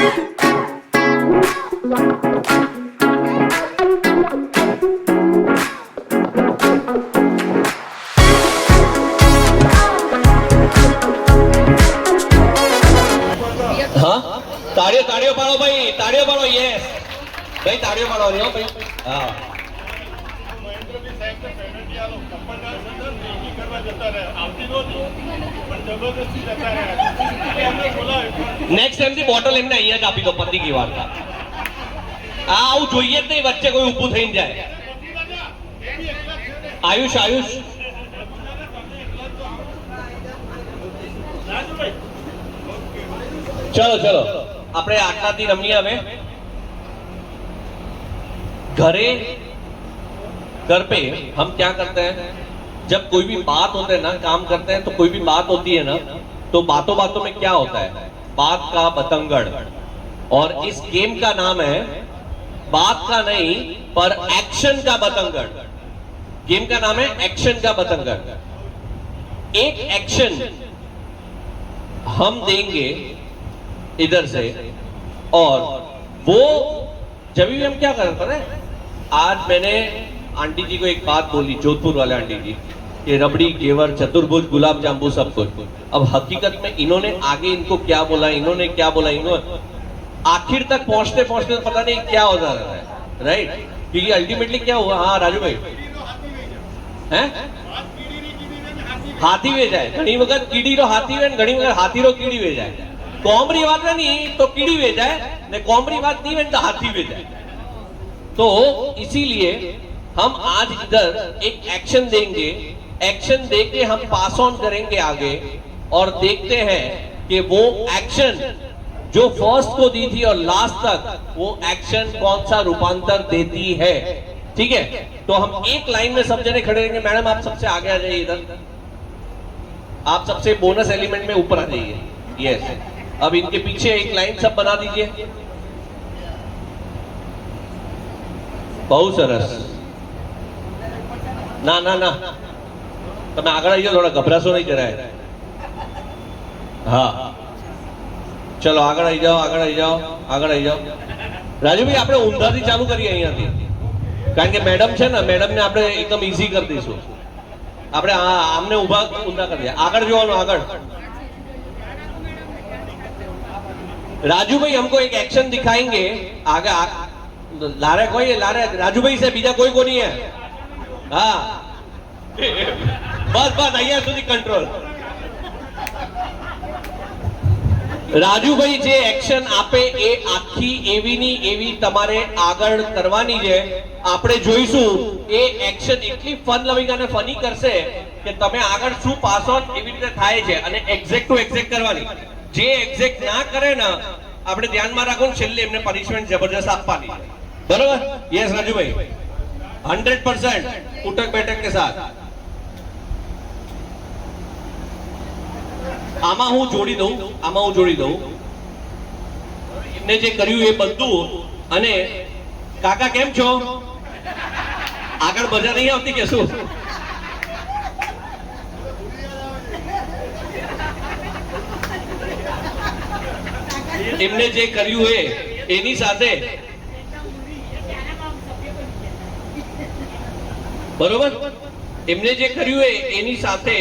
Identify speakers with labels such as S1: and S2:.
S1: हाँ ताड़ियों ताड़ियों पाड़ो भाई, ताड़ियों पाड़ो। यस भाई, ताड़ियों पाड़ो नहीं हो भाई। हाँ નેક્સ્ટ ટાઈમ થી બોટલ એમને અહીંયા જ આપી દો, પતિ કી વાર્તા. આ આવું જોઈએ જ નહીં, વચ્ચે કોઈ ઊભું થઈને જાય. આયુષ આયુષ चलो चलो આપણે આટલાથી રમીએ હવે. घर पे हम क्या करते हैं, जब कोई भी बात होते हैं ना, काम करते हैं तो कोई भी बात होती है ना, तो बातों बातों में क्या होता है, बात का बतंगड़. और इस गेम का नाम है बात का नहीं पर एक्शन का बतंगड़. गेम का नाम है एक्शन का बतंगड़. एक एक्शन हम देंगे इधर से, और वो जब भी हम क्या करते हैं, आज मैंने आंटी जी को एक बात बोली, जोधपुर वाले आंटी जी, कि रबड़ी घेवर चतुर्भुज गुलाब जामुन सब कुछ. अब हकीकत में इन्होंने आगे इनको क्या बोला, इन्होंने क्या बोला, इन्होंने आखिर तक पहुंचते पहुंचते पता नहीं क्या हो जा रहा है, राइट. क्योंकि अल्टीमेटली क्या हुआ, हाँ राजू भाई हैं, हाथी वे जाए घणी वखत कीड़ी रो हाथी वे, घणी वखत हाथी रो कीड़ी वे जाए. कोमरी बात नहीं तो कीड़ी वे जाए ने, कोमरी बात नहीं वे तो हाथी वे जाए. तो इसीलिए हम आज इधर एक एक्शन देंगे, एक्शन देके हम पास ऑन करेंगे आगे, और देखते हैं कि वो एक्शन जो फर्स्ट को दी थी और लास्ट तक वो एक्शन कौन सा रूपांतर देती है. ठीक है, तो हम एक लाइन में सब जने खड़े रहेंगे. मैडम आप सबसे आगे आ जाइए इधर, आप सबसे बोनस एलिमेंट में ऊपर आ जाइए. यस, अब इनके पीछे एक लाइन सब बना दीजिए. बहुत सरस. ना ना ना તમે આગળ આવી જાઓ, થોડા ગભરાશો નહીં જરાય. હા ચલો આગળ આવી જાઓ, આગળ આવી જાઓ, આગળ આવી જાઓ. રાજુભાઈ આપણે ઊંધાથી ચાલુ કરીએ અહીંયાથી, કારણ કે મેડમ છે ને, મેડમને આપણે એકદમ ઈઝી કરી દઈશું. આપણે આમને ઊભા ઊંધા કરી દઈએ. આગળ જોવાનું, આગળ. राजू भाई हमको एक एक्शन दिखाएंगे आगे. लारे कोई है, लारे राजू भाई से बीजा कोई को नहीं है. हाँ बस बस અહીંયા સુધી કંટ્રોલ. રાજુભાઈ જે એક્શન આપે એ આખી એવીની એવી તમારે આગળ કરવાની છે. આપણે જોઈશું એ એક્શન એટલી ફન લવિંગ અને ફની કરશે કે તમે આગળ શું પાસ ઓન એવી રીતે થાય છે, અને એક્ઝેક્ટ ટુ એક્ઝેક્ટ કરવાની. જે એક્ઝેક્ટ ના કરે ને આપણે ધ્યાનમાં રાખો, છેલ્લે એમને પનિશમેન્ટ જબરજસ્ત આપવાની. બરોબર? યસ રાજુભાઈ 100% ઉઠક બેઠક કે સાથ. આમાં હું જોડી દઉં, આમાં હું જોડી દઉં એમને જે કર્યું એ બધું. અને કાકા કેમ છો, આગળ મજા નહીં આવતી કે શું? એમને જે કર્યું એ એની સાથે, બરોબર, એમને જે કર્યું એ એની સાથે